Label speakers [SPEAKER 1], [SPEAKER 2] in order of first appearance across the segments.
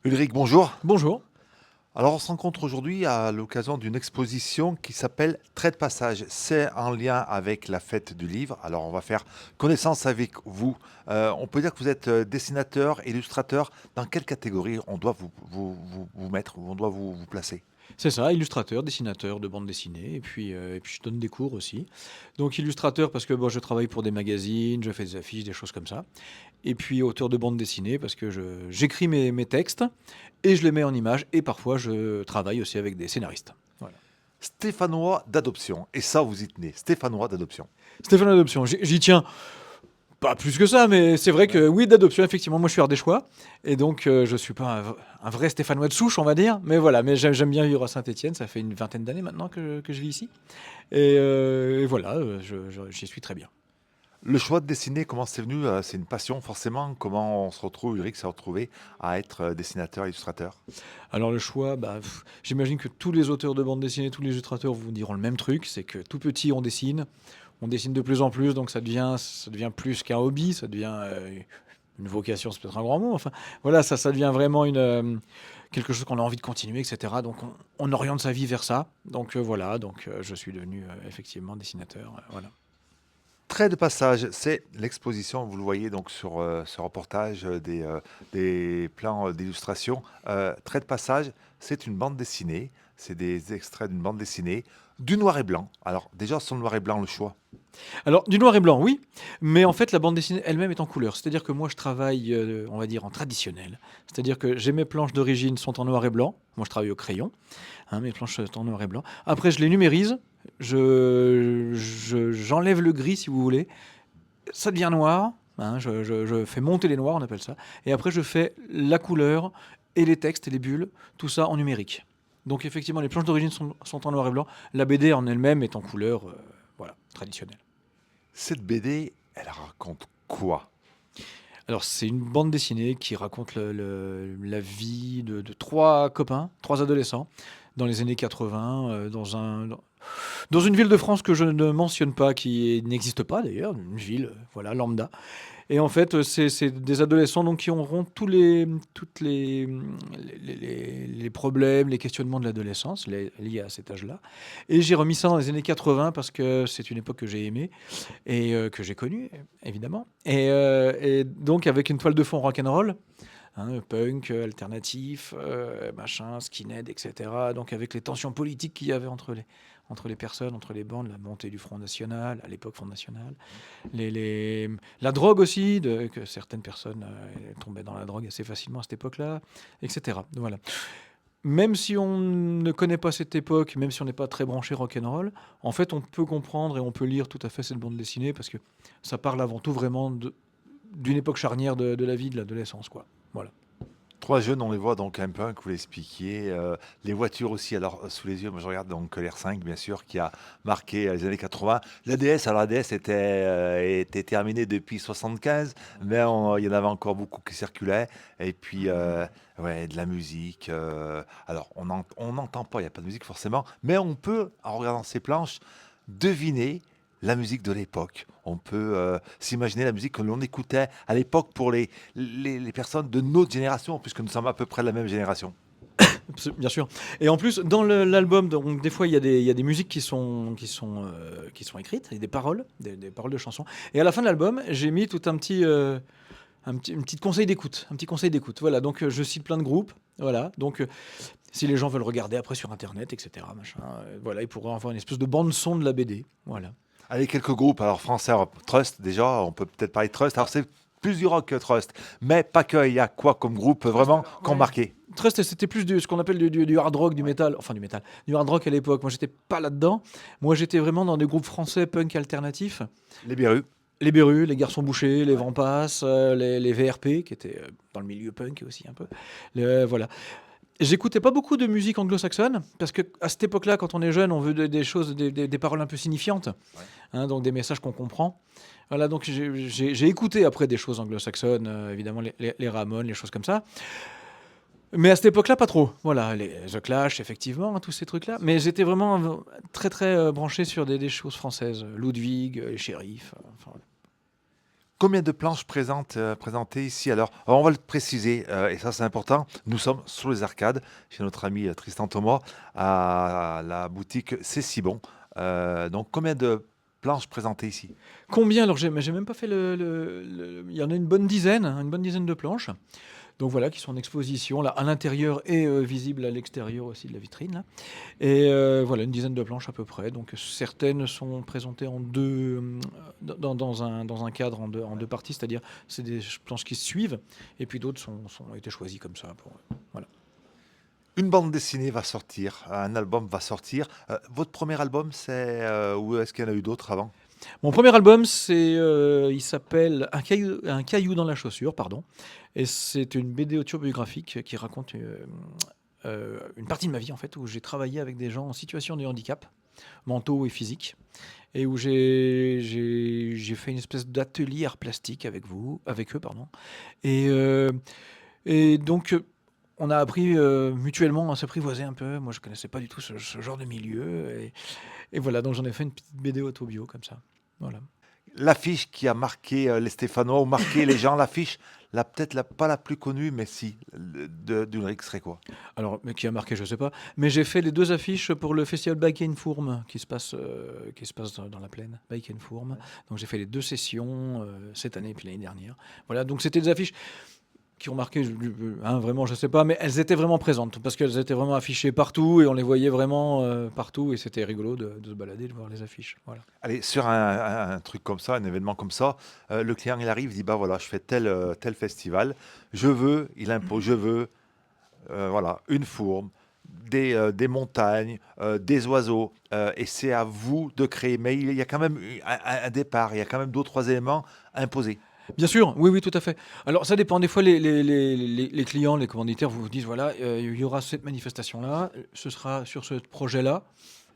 [SPEAKER 1] Ulrich, bonjour.
[SPEAKER 2] Bonjour.
[SPEAKER 1] Alors, on se rencontre aujourd'hui à l'occasion d'une exposition qui s'appelle Trait de passage. C'est en lien avec la fête du livre. Alors, on va faire connaissance avec vous. On peut dire que vous êtes dessinateur, illustrateur. Dans quelle catégorie on doit vous mettre, ou on doit vous placer?
[SPEAKER 2] C'est ça, illustrateur, dessinateur de bande dessinée, et puis je donne des cours aussi. Donc illustrateur parce que bon, je travaille pour des magazines, je fais des affiches, des choses comme ça. Et puis auteur de bande dessinée parce que j'écris mes textes et je les mets en images et parfois je travaille aussi avec des scénaristes. Voilà.
[SPEAKER 1] Stéphanois d'adoption. Et ça, vous y tenez. Stéphanois d'adoption.
[SPEAKER 2] Stéphane Adoption, j'y tiens. Pas plus que ça, mais c'est vrai que oui, d'adoption, effectivement. Moi, je suis ardéchois. Et donc, je suis pas un vrai Stéphanois de souche, on va dire. Mais voilà, mais j'aime bien vivre à Saint-Étienne. Ça fait une vingtaine d'années maintenant que je vis ici. Et voilà, j'y suis très bien.
[SPEAKER 1] Le choix de dessiner, comment c'est venu? C'est une passion, forcément. Comment on se retrouve, Ulrich s'est retrouvé à être dessinateur, illustrateur?
[SPEAKER 2] Alors, le choix, j'imagine que tous les auteurs de bande dessinée, tous les illustrateurs vous diront le même truc. C'est que tout petit, on dessine. On dessine de plus en plus, donc ça devient plus qu'un hobby. Ça devient une vocation, c'est peut-être un grand mot. Enfin, voilà, ça devient vraiment quelque chose qu'on a envie de continuer, etc. Donc, on oriente sa vie vers ça. Donc, voilà. Donc, je suis devenu effectivement dessinateur. Voilà.
[SPEAKER 1] Trait de passage, c'est l'exposition, vous le voyez donc sur ce reportage des plans d'illustration. Trait de passage, c'est une bande dessinée, c'est des extraits d'une bande dessinée, du noir et blanc. Alors déjà sur le noir et blanc, le choix.
[SPEAKER 2] Alors, du noir et blanc, oui, mais en fait, la bande dessinée elle-même est en couleur. C'est-à-dire que moi, je travaille, on va dire, en traditionnel. C'est-à-dire que j'ai mes planches d'origine sont en noir et blanc. Moi, je travaille au crayon. Hein, mes planches sont en noir et blanc. Après, je les numérise. J'enlève le gris, si vous voulez. Ça devient noir. Hein, je fais monter les noirs, on appelle ça. Et après, je fais la couleur et les textes et les bulles, tout ça en numérique. Donc, effectivement, les planches d'origine sont en noir et blanc. La BD en elle-même est en couleur, voilà, traditionnelle.
[SPEAKER 1] Cette BD, elle raconte quoi?
[SPEAKER 2] Alors, c'est une bande dessinée qui raconte la vie de trois copains, trois adolescents, dans les années 80, dans une ville de France que je ne mentionne pas, qui n'existe pas d'ailleurs, une ville, voilà, lambda. Et en fait, c'est des adolescents donc, qui auront toutes les problèmes, les questionnements de l'adolescence liés à cet âge-là. Et j'ai remis ça dans les années 80 parce que c'est une époque que j'ai aimée et que j'ai connue, évidemment. Et donc avec une toile de fond rock'n'roll, hein, punk, alternatif, machin, skinhead, etc. Donc avec les tensions politiques qu'il y avait entre les personnes, entre les bandes, la montée du Front National, à l'époque Front National, la drogue aussi, que certaines personnes tombaient dans la drogue assez facilement à cette époque-là, etc. Voilà. Même si on ne connaît pas cette époque, même si on n'est pas très branché rock'n'roll, en fait, on peut comprendre et on peut lire tout à fait cette bande dessinée parce que ça parle avant tout vraiment d'une époque charnière de la vie, de l'adolescence, quoi. Voilà.
[SPEAKER 1] Trois jeunes, on les voit donc un peu, que vous l'expliquiez. Les voitures aussi, alors sous les yeux, moi je regarde donc l'R5 bien sûr, qui a marqué les années 80. La DS, alors la DS était terminée depuis 75, mais il y en avait encore beaucoup qui circulaient. Et puis, ouais, de la musique. Alors, on n'entend pas, il n'y a pas de musique forcément, mais on peut, en regardant ces planches, deviner la musique de l'époque. On peut s'imaginer la musique que l'on écoutait à l'époque pour les personnes de notre génération, puisque nous sommes à peu près de la même génération.
[SPEAKER 2] Bien sûr. Et en plus, dans l'album, donc, des fois, il y a des musiques qui sont écrites, et des paroles, des paroles de chansons. Et à la fin de l'album, j'ai mis tout une petite conseil d'écoute, un petit conseil d'écoute. Voilà, donc je cite plein de groupes. Voilà, donc si les gens veulent regarder après sur Internet, etc., machin, voilà, ils pourront avoir une espèce de bande son de la BD. Voilà.
[SPEAKER 1] Allez, quelques groupes, alors français, alors, Trust, déjà, on peut peut-être parler de Trust. Alors, c'est plus du rock que Trust, mais pas que. Il y a quoi comme groupe vraiment qui ont
[SPEAKER 2] Ouais.
[SPEAKER 1] marqué?
[SPEAKER 2] Trust, c'était plus ce qu'on appelle du hard rock, du métal, enfin du hard rock à l'époque. Moi, j'étais pas là-dedans. Moi, j'étais vraiment dans des groupes français punk alternatifs.
[SPEAKER 1] Les Berus.
[SPEAKER 2] Les Berus, les Garçons Bouchés, les Vampas, les VRP, qui étaient dans le milieu punk aussi un peu. Voilà. J'écoutais pas beaucoup de musique anglo-saxonne, parce que à cette époque-là, quand on est jeune, on veut des choses, des paroles un peu signifiantes,
[SPEAKER 1] Ouais.
[SPEAKER 2] hein, donc des messages qu'on comprend. Voilà, donc j'ai écouté après des choses anglo-saxonnes, évidemment les Ramones, les choses comme ça. Mais à cette époque-là, pas trop. Voilà, les The Clash, effectivement, hein, tous ces trucs-là. Mais j'étais vraiment très, très branché sur des choses françaises. Ludwig, les Shérifs. Enfin, voilà.
[SPEAKER 1] Combien de planches présentées ici alors, on va le préciser, et ça c'est important, nous sommes sur les arcades, chez notre ami Tristan Thomas, à la boutique C'est si bon. Donc combien de planches présentées ici?
[SPEAKER 2] Combien? Alors j'ai même pas fait il y en a une bonne dizaine, hein, une bonne dizaine de planches. Donc voilà, qui sont en exposition là, à l'intérieur et visibles à l'extérieur aussi de la vitrine là. Et voilà, une dizaine de planches à peu près. Donc certaines sont présentées en deux, dans un cadre en deux parties, c'est-à-dire c'est des planches qui se suivent, et puis d'autres ont été choisies comme ça. Voilà.
[SPEAKER 1] Une bande dessinée va sortir, un album va sortir. Votre premier album, ou est-ce qu'il y en a eu d'autres avant?
[SPEAKER 2] Mon premier album, il s'appelle Un caillou dans la chaussure, pardon. Et c'est une BD autobiographique qui raconte une partie de ma vie, en fait, où j'ai travaillé avec des gens en situation de handicap, mentaux et physiques, et où j'ai fait une espèce d'atelier art plastique avec eux, pardon. Et, euh, et donc, on a appris mutuellement à s'apprivoiser un peu. Moi, je connaissais pas du tout ce genre de milieu. Et voilà, donc j'en ai fait une petite BD autobio comme ça. Voilà.
[SPEAKER 1] L'affiche qui a marqué les Stéphanois ou marqué les gens, l'affiche, pas la plus connue, mais si, d'Ulrich serait quoi?
[SPEAKER 2] Alors, mais qui a marqué, je sais pas. Mais j'ai fait les deux affiches pour le festival Bike and Fourm qui se passe dans la plaine, Bike and Fourm. Donc j'ai fait les deux sessions cette année et puis l'année dernière. Voilà, donc c'était des affiches qui ont marqué, hein, vraiment, je sais pas, mais elles étaient vraiment présentes parce qu'elles étaient vraiment affichées partout et on les voyait vraiment partout et c'était rigolo de se balader, de voir les affiches. Voilà.
[SPEAKER 1] Allez, sur un truc comme ça, un événement comme ça, le client il arrive, il dit bah voilà, je fais tel festival, il impose, je veux voilà, une fourme, des montagnes, des oiseaux, et c'est à vous de créer. Mais il y a quand même un départ, il y a quand même deux ou trois éléments imposés.
[SPEAKER 2] Bien sûr, oui, oui, tout à fait. Alors, ça dépend. Des fois, les clients, les commanditaires vous disent, voilà, il y aura cette manifestation-là, ce sera sur ce projet-là,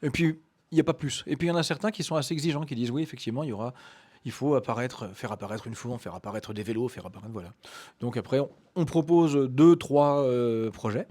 [SPEAKER 2] et puis il n'y a pas plus. Et puis il y en a certains qui sont assez exigeants, qui disent, oui, effectivement, il faut faire apparaître une fourme, faire apparaître des vélos, faire apparaître, voilà. Donc après, on propose deux, trois projets,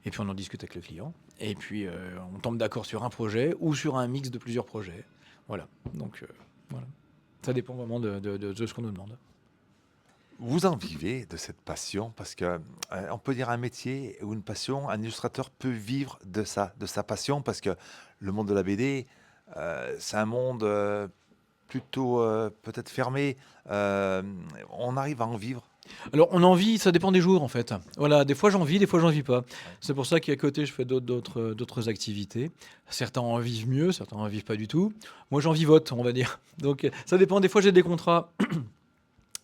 [SPEAKER 2] et puis on en discute avec le client, et puis on tombe d'accord sur un projet ou sur un mix de plusieurs projets. Voilà. Donc, voilà. Ça dépend vraiment de ce qu'on nous demande.
[SPEAKER 1] Vous en vivez de cette passion parce que on peut dire un métier ou une passion, un illustrateur peut vivre de sa passion parce que le monde de la BD, c'est un monde plutôt peut-être fermé. Euh, on arrive à en vivre.
[SPEAKER 2] Alors, on en vit, ça dépend des jours en fait. Voilà, des fois j'en vis, des fois j'en vis pas. C'est pour ça qu'à côté, je fais d'autres activités. Certains en vivent mieux, certains en vivent pas du tout. Moi, j'en vivote, on va dire. Donc, ça dépend. Des fois, j'ai des contrats.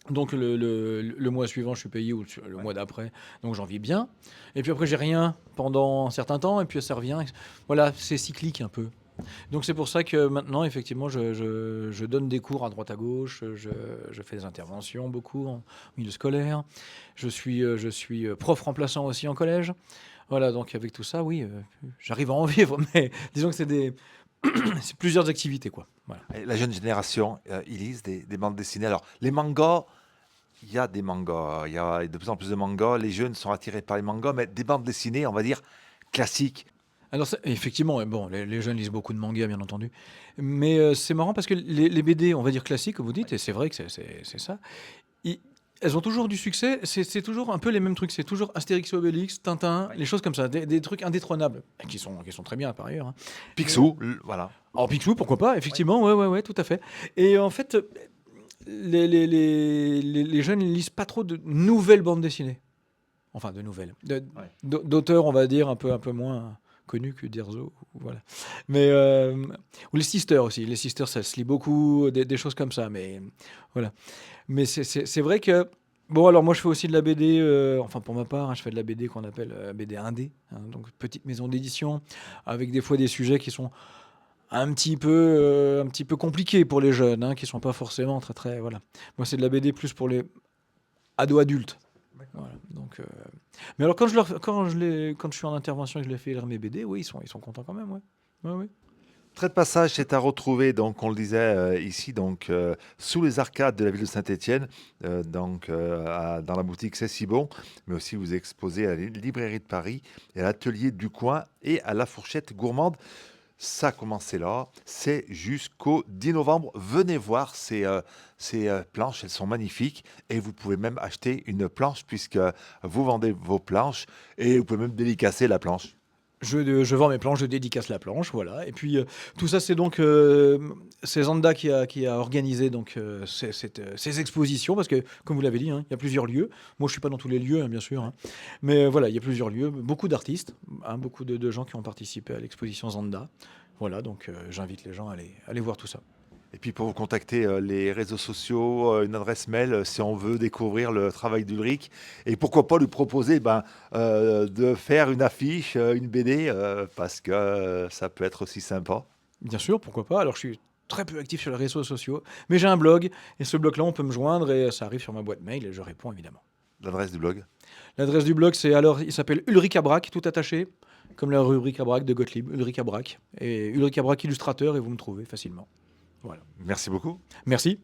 [SPEAKER 2] Donc, le mois suivant, je suis payé ou le mois d'après. Donc, j'en vis bien. Et puis après, j'ai rien pendant un certain temps. Et puis, ça revient. Voilà, c'est cyclique un peu. Donc c'est pour ça que maintenant, effectivement, je donne des cours à droite à gauche, je fais des interventions beaucoup en milieu scolaire. Je suis prof remplaçant aussi en collège. Voilà, donc avec tout ça, oui, j'arrive à en vivre, mais disons que c'est plusieurs activités, quoi. Voilà.
[SPEAKER 1] Et la jeune génération, ils lisent des bandes dessinées. Alors, les mangas, il y a des mangas, il y a de plus en plus de mangas. Les jeunes sont attirés par les mangas, mais des bandes dessinées, on va dire, classiques.
[SPEAKER 2] Alors effectivement, bon, les jeunes lisent beaucoup de mangas, bien entendu, mais c'est marrant parce que les BD, on va dire classiques, comme vous dites, et c'est vrai que c'est ça. Ils- Elles ont toujours du succès, c'est toujours un peu les mêmes trucs, c'est toujours Astérix et Obélix, Tintin, les choses comme ça, des trucs indétrônables, qui sont très bien par ailleurs, hein. Mais,
[SPEAKER 1] Picsou, voilà.
[SPEAKER 2] alors Picsou, pourquoi pas, effectivement, ouais, ouais, ouais, tout à fait. Et en fait, les jeunes ne lisent pas trop de nouvelles bandes dessinées. Enfin, de nouvelles. D'auteurs, on va dire, un peu moins connus que Derzo. Voilà. Mais, ou les Sisters aussi. Les Sisters, ça se lit beaucoup, des choses comme ça. Mais voilà. Mais c'est vrai que. Bon, alors moi, je fais aussi de la BD. Enfin, pour ma part, hein, je fais de la BD qu'on appelle BD indé. Hein, donc, petite maison d'édition. Avec des fois des sujets qui sont un petit peu compliqués pour les jeunes. Hein, qui sont pas forcément très, très. Voilà. Moi, c'est de la BD plus pour les ados-adultes. Voilà, donc, mais alors quand je suis en intervention et que je les fais lire mes BD, oui, ils sont contents quand même, ouais. Ouais, ouais.
[SPEAKER 1] Trait de passage, c'est à retrouver, donc on le disait ici, donc sous les arcades de la ville de Saint-Étienne, dans la boutique C'est si bon, mais aussi vous exposez à la librairie de Paris, et à l'atelier du coin et à la fourchette gourmande. Ça a commencé là, c'est jusqu'au 10 novembre. Venez voir ces planches, elles sont magnifiques et vous pouvez même acheter une planche puisque vous vendez vos planches et vous pouvez même dédicacer la planche.
[SPEAKER 2] Je vends mes planches, je dédicace la planche, voilà. Et puis tout ça, c'est donc c'est Zanda qui a organisé donc ces expositions parce que, comme vous l'avez dit, hein, il y a plusieurs lieux. Moi, je suis pas dans tous les lieux, hein, bien sûr, hein. Mais voilà, il y a plusieurs lieux, beaucoup d'artistes, hein, beaucoup de gens qui ont participé à l'exposition Zanda. Voilà, donc j'invite les gens à aller voir tout ça.
[SPEAKER 1] Et puis pour vous contacter, les réseaux sociaux, une adresse mail, si on veut découvrir le travail d'Ulrich et pourquoi pas lui proposer, de faire une affiche, une BD, parce que, ça peut être aussi sympa.
[SPEAKER 2] Bien sûr, pourquoi pas. Alors, je suis très peu actif sur les réseaux sociaux, mais j'ai un blog et ce blog-là, on peut me joindre et ça arrive sur ma boîte mail et je réponds évidemment.
[SPEAKER 1] L'adresse du blog?
[SPEAKER 2] L'adresse du blog, c'est alors, il s'appelle Ulrich Abrac, tout attaché, comme la rubrique Abrac de Gottlieb, Ulrich Abrac. Et Ulrich Abrac illustrateur, et vous me trouvez facilement. Voilà.
[SPEAKER 1] Merci beaucoup.
[SPEAKER 2] Merci.